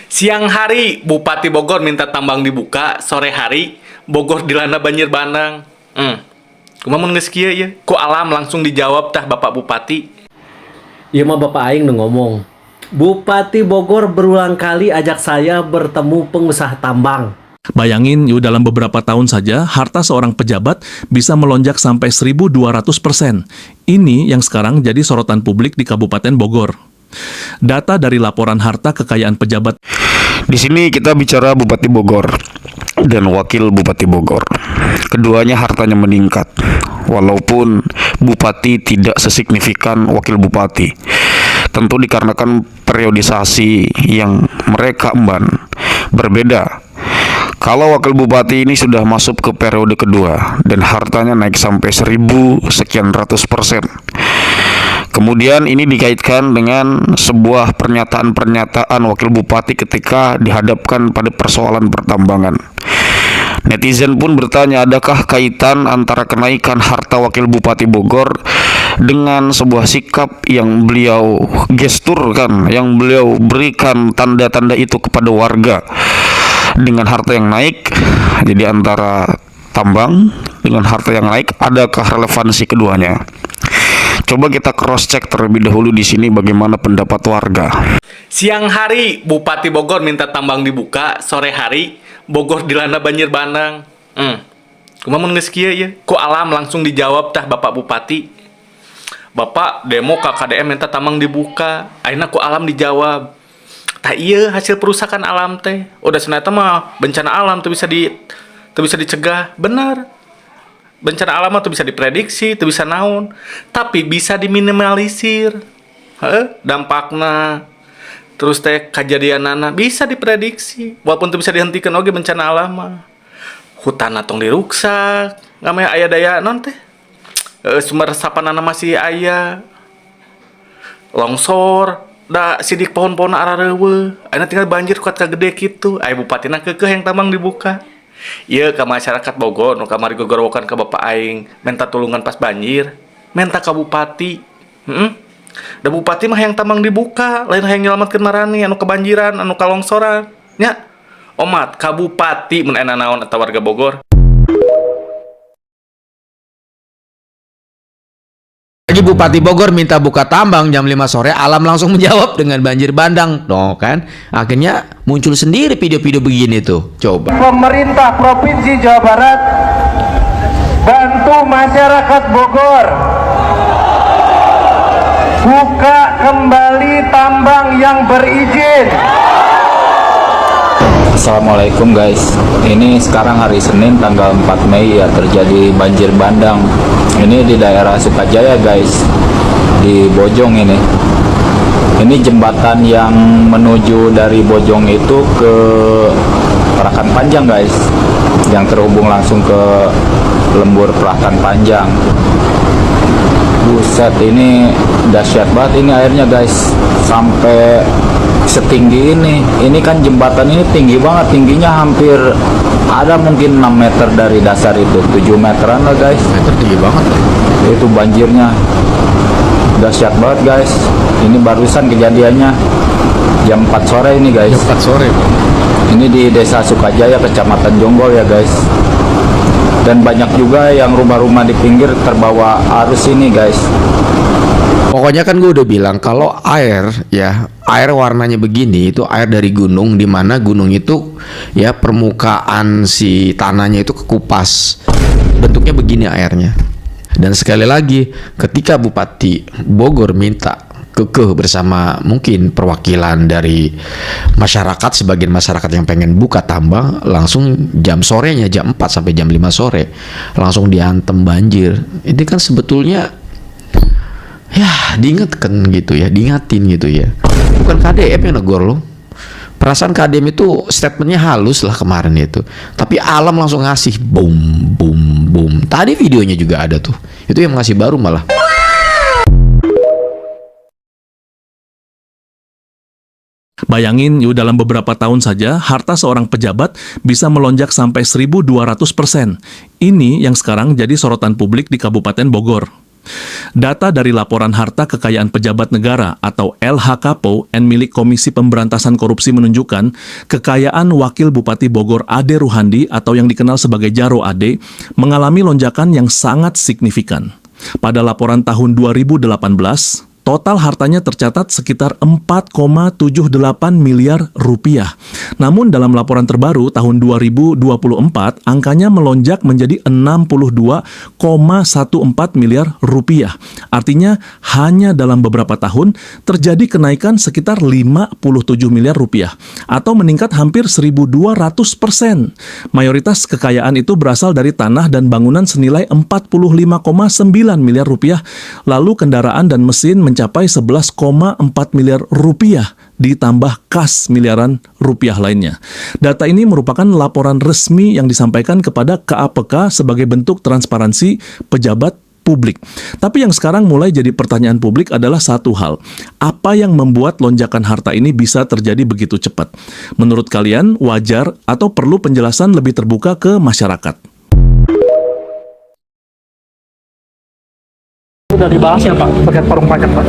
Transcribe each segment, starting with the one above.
Siang hari, Bupati Bogor minta tambang dibuka. Sore hari, Bogor dilanda banjir bandang. Kumaha geus kieu ya? Ku alam langsung dijawab tah Bapak Bupati. Iya mah Bapak Aing udah ngomong. Bupati Bogor berulang kali ajak saya bertemu pengusaha tambang. Bayangin, yuk dalam beberapa tahun saja, harta seorang pejabat bisa melonjak sampai 1.200%. Ini yang sekarang jadi sorotan publik di Kabupaten Bogor. Data dari laporan harta kekayaan pejabat. Di sini kita bicara Bupati Bogor dan Wakil Bupati Bogor. Keduanya hartanya meningkat, walaupun Bupati tidak sesignifikan Wakil Bupati. Tentu dikarenakan periodisasi yang mereka emban berbeda. Kalau Wakil Bupati ini sudah masuk ke periode kedua dan hartanya naik sampai 1.000 sekian ratus %. Kemudian ini dikaitkan dengan sebuah pernyataan-pernyataan Wakil Bupati ketika dihadapkan pada persoalan pertambangan. Netizen pun bertanya, adakah kaitan antara kenaikan harta Wakil Bupati Bogor dengan sebuah sikap yang beliau gesturkan, yang beliau berikan tanda-tanda itu kepada warga dengan harta yang naik. Jadi antara tambang dengan harta yang naik, adakah relevansi keduanya? Coba kita cross check terlebih dahulu di sini bagaimana pendapat warga. Siang hari, Bupati Bogor minta tambang dibuka. Sore hari, Bogor dilanda banjir bandang. Kumaha geus kieu ya? Ku alam langsung dijawab tah Bapak Bupati. Bapak demo ke KDM minta tambang dibuka. Akhirnya ku alam dijawab, tah iya hasil perusakan alam teh. Udah senata mah bencana alam tuh bisa dicegah. Benar. Bencana alam tuh bisa diprediksi, tuh bisa naon, tapi bisa diminimalisir. Dampakna. Terus teh kejadianana bisa diprediksi. Walaupun tuh bisa dihentikan oge bencana alam. Hutan tong diruksak, ngameh aya daya non teh. Sumber resapanana masih aya. Longsor, da sidik pohon-pohon arareuweuh. Ayeuna tinggal banjir kuat kagede kitu. Aya bupatina keukeuh yang tambang dibuka. Ieu ka masyarakat Bogor nu kamari gogorowokan ka Bapak Aing minta tulungan pas banjir, minta ka Bupati. Da Bupati mah yang tambang dibuka, lain hayang nyelametkeun marani anu kebanjiran, anu kalongsoran. Nya, omat ka Bupati mun aya naon eta warga Bogor. Lagi Bupati Bogor minta buka tambang jam 5 sore, alam langsung menjawab dengan banjir bandang. No kan? Akhirnya muncul sendiri video-video begini tuh. Coba. Pemerintah Provinsi Jawa Barat bantu masyarakat Bogor buka kembali tambang yang berizin. Assalamualaikum guys, ini sekarang hari Senin tanggal 4 Mei ya, terjadi banjir bandang. Ini di daerah Sukajaya guys, di Bojong ini. Ini jembatan yang menuju dari Bojong itu ke Perakan Panjang guys, yang terhubung langsung ke Lembur Perakan Panjang. Buset, ini dahsyat banget ini airnya guys, sampai setinggi ini. Ini kan jembatan ini tinggi banget, tingginya hampir ada mungkin 6 meter dari dasar itu, 7 meteran lah guys. Meter tinggi banget lah. Itu banjirnya dahsyat banget guys. Ini barusan kejadiannya jam 4 sore ini guys. Jam 4 sore Bang. Ini di Desa Sukajaya, Kecamatan Jonggol ya guys. Dan banyak juga yang rumah-rumah di pinggir terbawa arus ini guys. Pokoknya kan gue udah bilang kalau air ya, air warnanya begini itu air dari gunung, di mana gunung itu ya permukaan si tanahnya itu kekupas. Bentuknya begini airnya. Dan sekali lagi ketika Bupati Bogor minta kekeh bersama mungkin perwakilan dari masyarakat, sebagian masyarakat yang pengen buka tambang, langsung jam sorenya jam 4 sampai jam 5 sore langsung diantem banjir. Ini kan sebetulnya ya diingatkan gitu ya, diingatin gitu ya. Bukan KDM yang negor lo. Perasaan KDM itu statementnya halus lah kemarin itu, tapi alam langsung ngasih boom boom boom. Tadi videonya juga ada tuh, itu yang ngasih baru malah. Bayangin, yuk dalam beberapa tahun saja, harta seorang pejabat bisa melonjak sampai 1.200%. Ini yang sekarang jadi sorotan publik di Kabupaten Bogor. Data dari Laporan Harta Kekayaan Pejabat Negara atau LHKPO and milik Komisi Pemberantasan Korupsi menunjukkan kekayaan Wakil Bupati Bogor Ade Ruhandi atau yang dikenal sebagai Jaro Ade mengalami lonjakan yang sangat signifikan. Pada laporan tahun 2018, total hartanya tercatat sekitar 4,78 miliar rupiah. Namun dalam laporan terbaru tahun 2024, angkanya melonjak menjadi 62,14 miliar rupiah. Artinya hanya dalam beberapa tahun terjadi kenaikan sekitar 57 miliar rupiah atau meningkat hampir 1.200%. Mayoritas kekayaan itu berasal dari tanah dan bangunan senilai 45,9 miliar rupiah, lalu kendaraan dan mesin mencapai 11,4 miliar rupiah ditambah kas miliaran rupiah lainnya. Data ini merupakan laporan resmi yang disampaikan kepada KAPK sebagai bentuk transparansi pejabat publik. Tapi yang sekarang mulai jadi pertanyaan publik adalah satu hal. Apa yang membuat lonjakan harta ini bisa terjadi begitu cepat? Menurut kalian wajar atau perlu penjelasan lebih terbuka ke masyarakat? Sudah dibahas ya Pak terkait forum pajak Pak.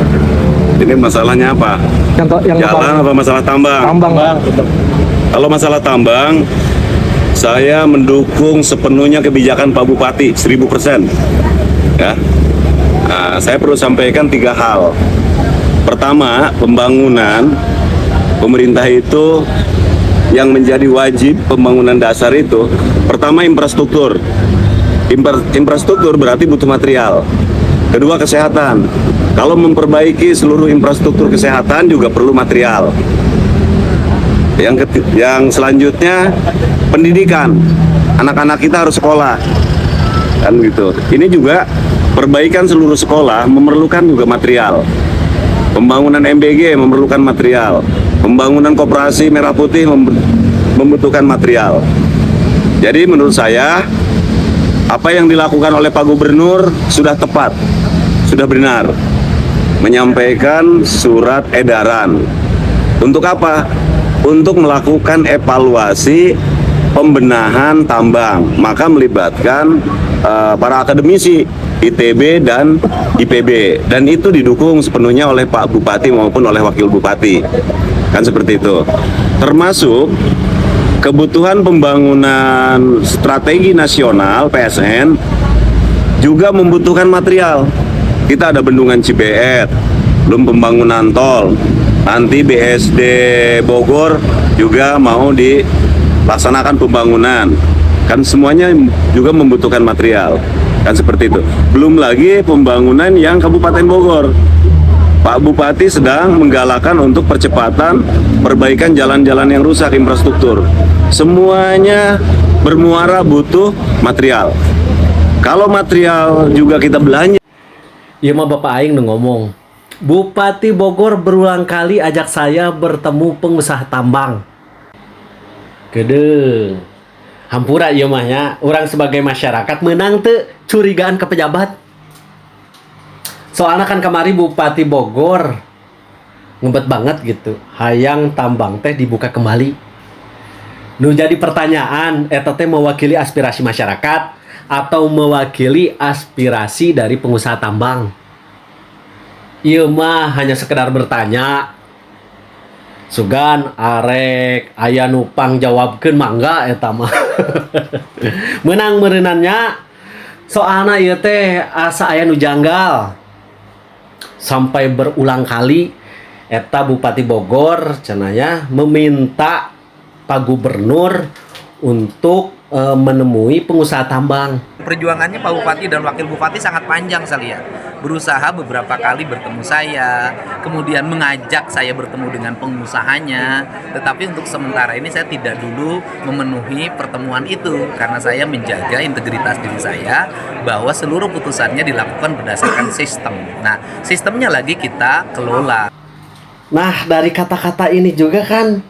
Ini masalahnya apa? Yang Jalan apa masalah tambang? tambang Pak. Kalau masalah tambang, saya mendukung sepenuhnya kebijakan Pak Bupati 1000%. Ya, nah, saya perlu sampaikan 3 hal. Pertama, pembangunan pemerintah itu yang menjadi wajib pembangunan dasar itu, pertama infrastruktur. Infrastruktur berarti butuh material. Kedua, kesehatan. Kalau memperbaiki seluruh infrastruktur kesehatan juga perlu material. Yang selanjutnya, pendidikan. Anak-anak kita harus sekolah. Kan gitu. Ini juga perbaikan seluruh sekolah memerlukan juga material. Pembangunan MBG memerlukan material. Pembangunan koperasi Merah Putih membutuhkan material. Jadi menurut saya, apa yang dilakukan oleh Pak Gubernur sudah tepat, sudah benar. Menyampaikan surat edaran. Untuk apa? Untuk melakukan evaluasi pembenahan tambang. Maka melibatkan para akademisi ITB dan IPB. Dan itu didukung sepenuhnya oleh Pak Bupati maupun oleh Wakil Bupati. Kan seperti itu. Termasuk kebutuhan pembangunan strategi nasional PSN juga membutuhkan material. Kita ada bendungan Cibeet, belum pembangunan tol. Nanti BSD Bogor juga mau dilaksanakan pembangunan. Kan semuanya juga membutuhkan material. Kan seperti itu. Belum lagi pembangunan yang Kabupaten Bogor. Pak Bupati sedang menggalakkan untuk percepatan perbaikan jalan-jalan yang rusak, infrastruktur. Semuanya bermuara butuh material. Kalau material juga kita belanja. Iya mah Bapak Aing ngomong. Bupati Bogor berulang kali ajak saya bertemu pengusaha tambang. Kedeng. Hampura ieu mah nya, urang sebagai masyarakat menang teu curigaan ke pejabat. Soalnya kan kemarin Bupati Bogor ngebet banget gitu, hayang tambang teh dibuka kembali. Nu jadi pertanyaan, eta teh mewakili aspirasi masyarakat atau mewakili aspirasi dari pengusaha tambang? Ieu mah hanya sekedar bertanya. Sugan arek aya nu pangjawabkeun mangga eta mah. Menang meureunannya soalna ieu teh asa aya nu janggal. Sampai berulang kali eta Bupati Bogor cenanya meminta Pak Gubernur untuk menemui pengusaha tambang. Perjuangannya Pak Bupati dan Wakil Bupati sangat panjang saya. Berusaha beberapa kali bertemu saya, kemudian mengajak saya bertemu dengan pengusahanya. Tetapi untuk sementara ini saya tidak dulu memenuhi pertemuan itu karena saya menjaga integritas diri saya bahwa seluruh putusannya dilakukan berdasarkan sistem. Nah, sistemnya lagi kita kelola. Nah, dari kata-kata ini juga kan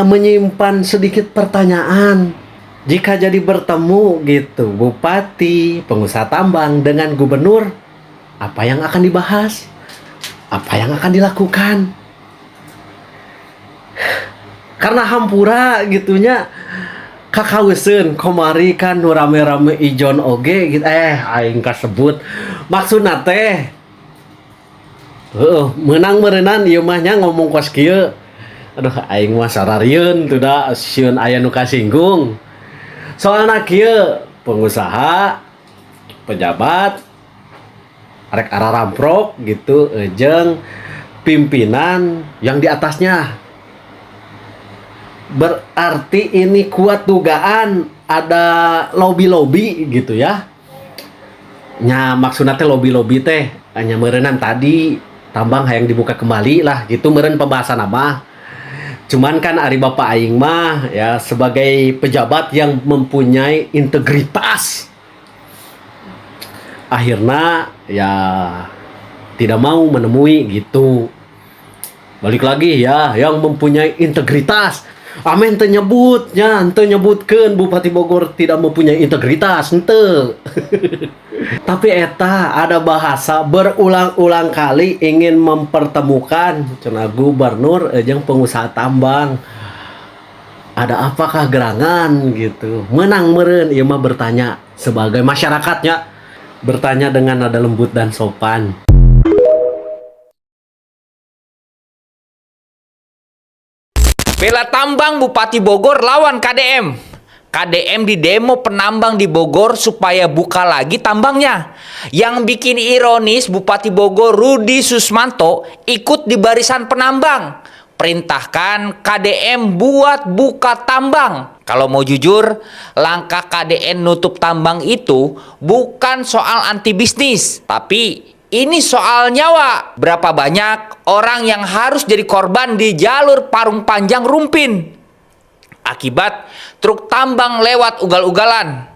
menyimpan sedikit pertanyaan. Jika jadi bertemu gitu Bupati, pengusaha tambang dengan Gubernur, apa yang akan dibahas? Apa yang akan dilakukan? Karena hampura gitunya, kakauseun komari kan nu rame-rame ijon oge gitu aing kasebut maksudna teh menang merenang ieu mah nya ngomong kos kieu aduh aing mah sararieun teu da sieun aya nu kasinggung soalna kieu pengusaha pejabat arek araramprok gitu jeung pimpinan yang di atasnya. Berarti ini kuat dugaan ada lobby-lobby gitu ya. Nya maksudnya teh lobby-lobby teh hanya merenan tadi tambang hayang dibuka kembali lah gitu meren pembahasan apa. Cuman kan ari bapak aing mah ya sebagai pejabat yang mempunyai integritas. Akhirnya ya tidak mau menemui gitu. Balik lagi ya yang mempunyai integritas. Amin teu nyebutnya, ente nyebutkeun Bupati Bogor tidak mempunyai integritas, ente. Tapi eta ada bahasa berulang-ulang kali ingin mempertemukan cenah gubernur jeung pengusaha tambang. Ada apakah gerangan gitu? Menang meureun ieu mah bertanya sebagai masyarakatnya, bertanya dengan nada lembut dan sopan. Bela tambang Bupati Bogor lawan KDM. KDM di demo penambang di Bogor supaya buka lagi tambangnya. Yang bikin ironis Bupati Bogor Rudi Susmanto ikut di barisan penambang. Perintahkan KDM buat buka tambang. Kalau mau jujur, langkah KDM nutup tambang itu bukan soal anti bisnis, tapi ini soal nyawa. Berapa banyak orang yang harus jadi korban di jalur Parung Panjang Rumpin akibat truk tambang lewat ugal-ugalan.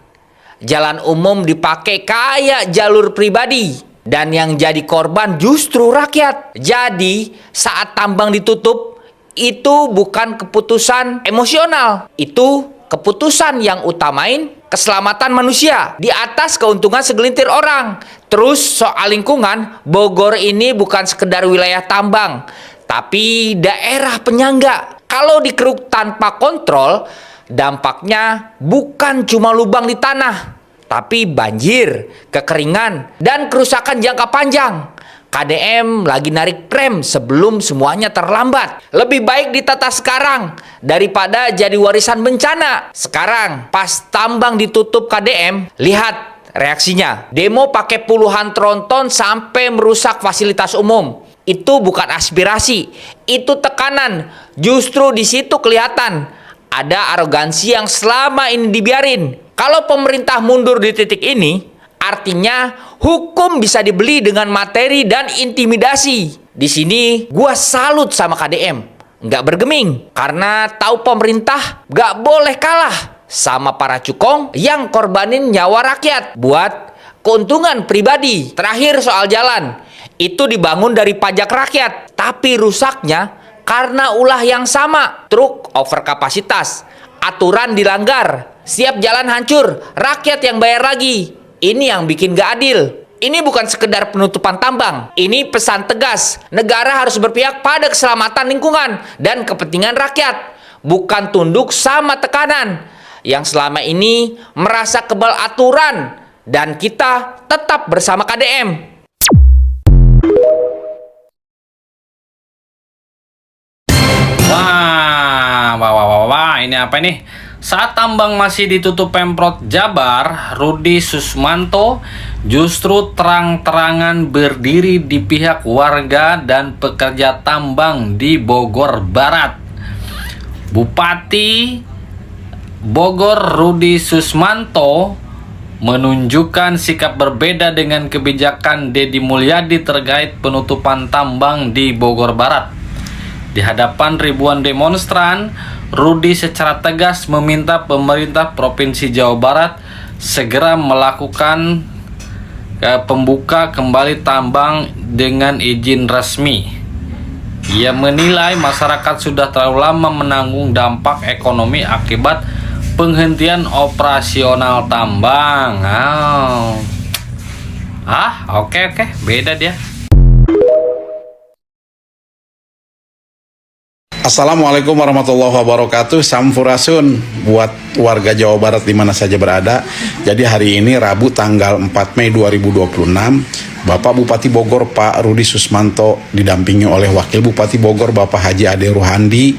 Jalan umum dipakai kayak jalur pribadi dan yang jadi korban justru rakyat. Jadi saat tambang ditutup itu bukan keputusan emosional, itu keputusan yang utamain keselamatan manusia di atas keuntungan segelintir orang. Terus soal lingkungan, Bogor ini bukan sekedar wilayah tambang, tapi daerah penyangga. Kalau dikeruk tanpa kontrol, dampaknya bukan cuma lubang di tanah, tapi banjir, kekeringan, dan kerusakan jangka panjang. KDM lagi narik rem sebelum semuanya terlambat. Lebih baik ditata sekarang daripada jadi warisan bencana. Sekarang pas tambang ditutup KDM, lihat reaksinya. Demo pakai puluhan tronton sampai merusak fasilitas umum. Itu bukan aspirasi, itu tekanan. Justru di situ kelihatan ada arogansi yang selama ini dibiarin. Kalau pemerintah mundur di titik ini, artinya hukum bisa dibeli dengan materi dan intimidasi. Di sini gua salut sama KDM, nggak bergeming karena tahu pemerintah nggak boleh kalah sama para cukong yang korbanin nyawa rakyat buat keuntungan pribadi. Terakhir soal jalan, itu dibangun dari pajak rakyat, tapi rusaknya karena ulah yang sama. Truk overkapasitas, aturan dilanggar, siap jalan hancur, rakyat yang bayar lagi. Ini yang bikin gak adil. Ini bukan sekedar penutupan tambang. Ini pesan tegas. Negara harus berpihak pada keselamatan lingkungan dan kepentingan rakyat, bukan tunduk sama tekanan yang selama ini merasa kebal aturan. Dan kita tetap bersama KDM. Wah, ini apa nih? Saat tambang masih ditutup Pemprov Jabar, Rudi Susmanto justru terang-terangan berdiri di pihak warga dan pekerja tambang di Bogor Barat. Bupati Bogor Rudi Susmanto menunjukkan sikap berbeda dengan kebijakan Deddy Mulyadi terkait penutupan tambang di Bogor Barat. Di hadapan ribuan demonstran, Rudi secara tegas meminta pemerintah Provinsi Jawa Barat segera melakukan pembuka kembali tambang dengan izin resmi. Ia menilai masyarakat sudah terlalu lama menanggung dampak ekonomi akibat penghentian operasional tambang. Oke, beda dia. Assalamualaikum warahmatullahi wabarakatuh. Sampurasun buat warga Jawa Barat di mana saja berada. Jadi hari ini Rabu tanggal 4 Mei 2026, Bapak Bupati Bogor Pak Rudi Susmanto didampingi oleh Wakil Bupati Bogor Bapak Haji Ade Ruhandi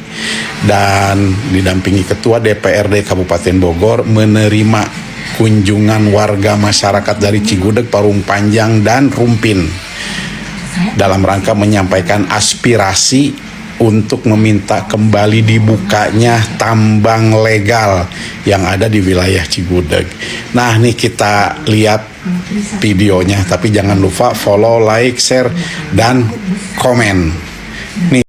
dan didampingi Ketua DPRD Kabupaten Bogor menerima kunjungan warga masyarakat dari Cigudeg, Parung Panjang, dan Rumpin dalam rangka menyampaikan aspirasi untuk meminta kembali dibukanya tambang legal yang ada di wilayah Cigudeg. Nah, nih kita lihat videonya, tapi jangan lupa follow, like, share, dan komen. Nih.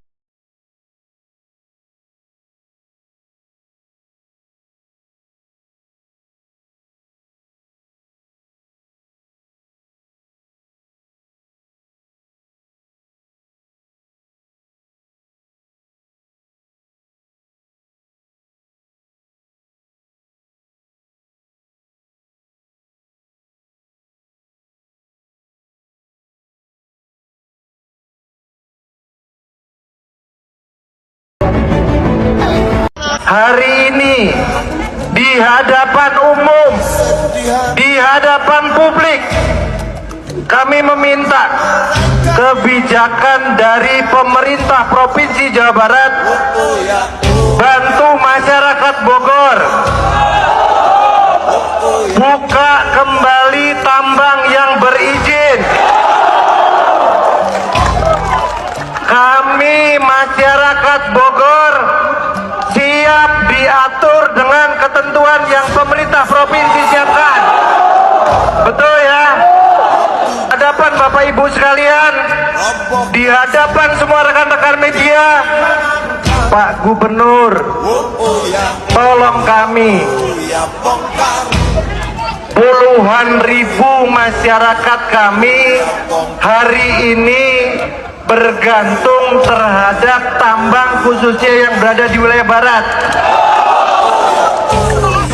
Hari ini di hadapan umum, di hadapan publik, kami meminta kebijakan dari pemerintah Provinsi Jawa Barat bantu masyarakat Bogor buka kembali tambang yang berizin. Kami masyarakat Bogor siap diatur dengan ketentuan yang pemerintah provinsi siapkan. Betul ya? Hadapan Bapak Ibu sekalian, di hadapan semua rekan-rekan media, Pak Gubernur, tolong kami, puluhan ribu masyarakat kami hari ini bergantung terhadap tambang khususnya yang berada di wilayah barat.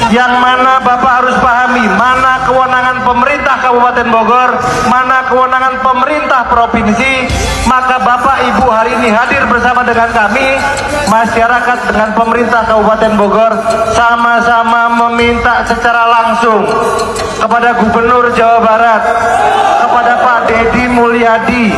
Yang mana Bapak harus pahami, mana kewenangan pemerintah Kabupaten Bogor, mana kewenangan pemerintah provinsi. Maka Bapak Ibu hari ini hadir bersama dengan kami, masyarakat dengan pemerintah Kabupaten Bogor, sama-sama meminta secara langsung kepada Gubernur Jawa Barat, kepada Pak Deddy Mulyadi,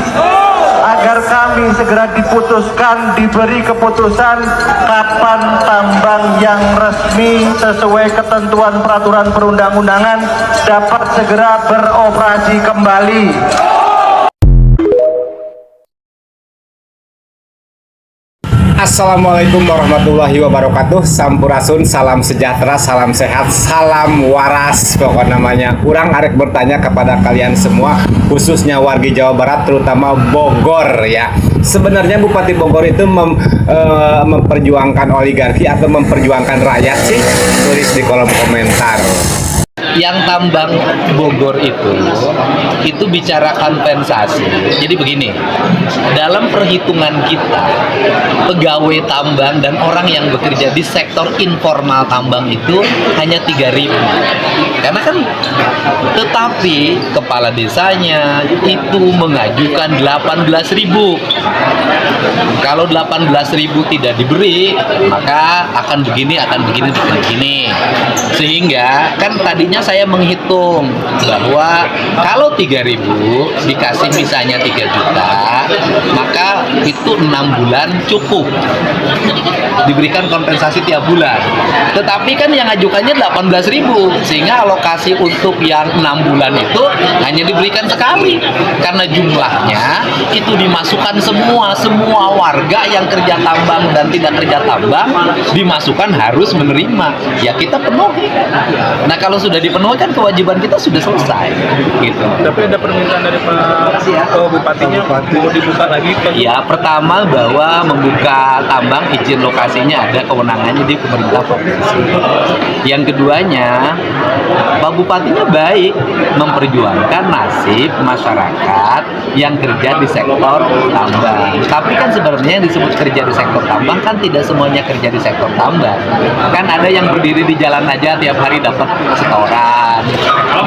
agar kami segera diputuskan, diberi keputusan kapan tambang yang resmi sesuai ketentuan peraturan perundang-undangan dapat segera beroperasi kembali. Assalamualaikum warahmatullahi wabarakatuh. Sampurasun, salam sejahtera, salam sehat, salam waras. Pokok namanya kurang arek bertanya kepada kalian semua, khususnya warga Jawa Barat, terutama Bogor ya. Sebenarnya Bupati Bogor itu memperjuangkan oligarki atau memperjuangkan rakyat sih? Tulis di kolom komentar. Yang tambang Bogor itu bicara kompensasi. Jadi begini, dalam perhitungan kita, pegawai tambang dan orang yang bekerja di sektor informal tambang itu hanya 3.000. Karena kan, tetapi kepala desanya itu mengajukan 18.000. Kalau 18.000 tidak diberi, maka akan begini, begini. Sehingga kan tadinya saya menghitung bahwa kalau 3.000 dikasih misalnya 3 juta, maka itu 6 bulan cukup diberikan kompensasi tiap bulan. Tetapi kan yang ajukannya 18.000, sehingga alokasi untuk yang 6 bulan itu hanya diberikan sekali. Karena jumlahnya itu dimasukkan semua warga yang kerja tambang dan tidak kerja tambang dimasukkan harus menerima. Ya kita penuhi. Nah kalau sudah dipenuhi kan kewajiban kita sudah selesai gitu. Tapi ada permintaan dari Pak Bupatinya mau dibuka lagi? Ya, pertama bahwa membuka tambang izin lokasinya ada kewenangannya di pemerintah provinsi. Yang keduanya, Pak Bupatinya baik memperjuangkan nasib masyarakat yang kerja di sektor tambang. Tapi kan sebenarnya yang disebut kerja di sektor tambang kan tidak semuanya kerja di sektor tambang. Kan ada yang berdiri di jalan aja tiap hari dapat setor. kantoran,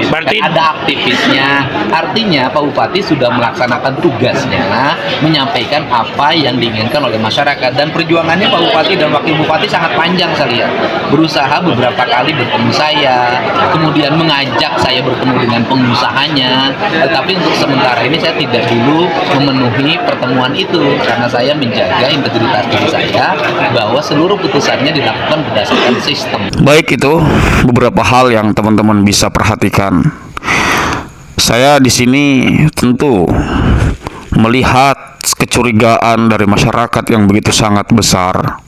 gitu. Berarti ada aktivisnya. Artinya Pak Bupati sudah melaksanakan tugasnya, menyampaikan apa yang diinginkan oleh masyarakat, dan perjuangannya Pak Bupati dan Wakil Bupati sangat panjang saya lihat. Berusaha beberapa kali bertemu saya, kemudian mengajak saya bertemu dengan pengusahanya, tetapi untuk sementara ini saya tidak dulu memenuhi pertemuan itu karena saya menjaga integritas diri saya bahwa seluruh putusannya dilakukan berdasarkan sistem. Baik, itu beberapa hal yang teman-teman bisa perhatikan. Saya di sini tentu melihat kecurigaan dari masyarakat yang begitu sangat besar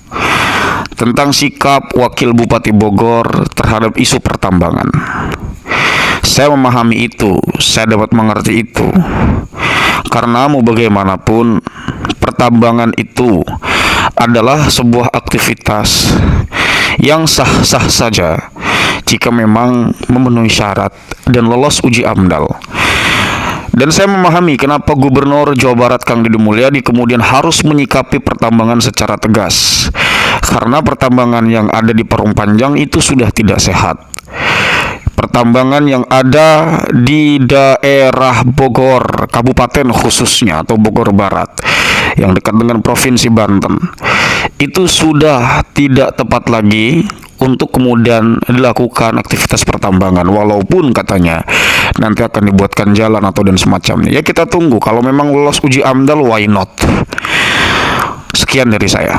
tentang sikap Wakil Bupati Bogor terhadap isu pertambangan. Saya memahami itu, saya dapat mengerti itu. Karena mau bagaimanapun, pertambangan itu adalah sebuah aktivitas yang sah-sah saja jika memang memenuhi syarat dan lolos uji AMDAL. Dan saya memahami kenapa Gubernur Jawa Barat Kang Deddy Mulyadi kemudian harus menyikapi pertambangan secara tegas. Karena pertambangan yang ada di Parung Panjang itu sudah tidak sehat. Pertambangan yang ada di daerah Bogor, Kabupaten khususnya, atau Bogor Barat, yang dekat dengan Provinsi Banten, itu sudah tidak tepat lagi untuk kemudian dilakukan aktivitas pertambangan, walaupun katanya nanti akan dibuatkan jalan atau dan semacamnya. Ya, kita tunggu, kalau memang lolos uji AMDAL, why not? Sekian dari saya.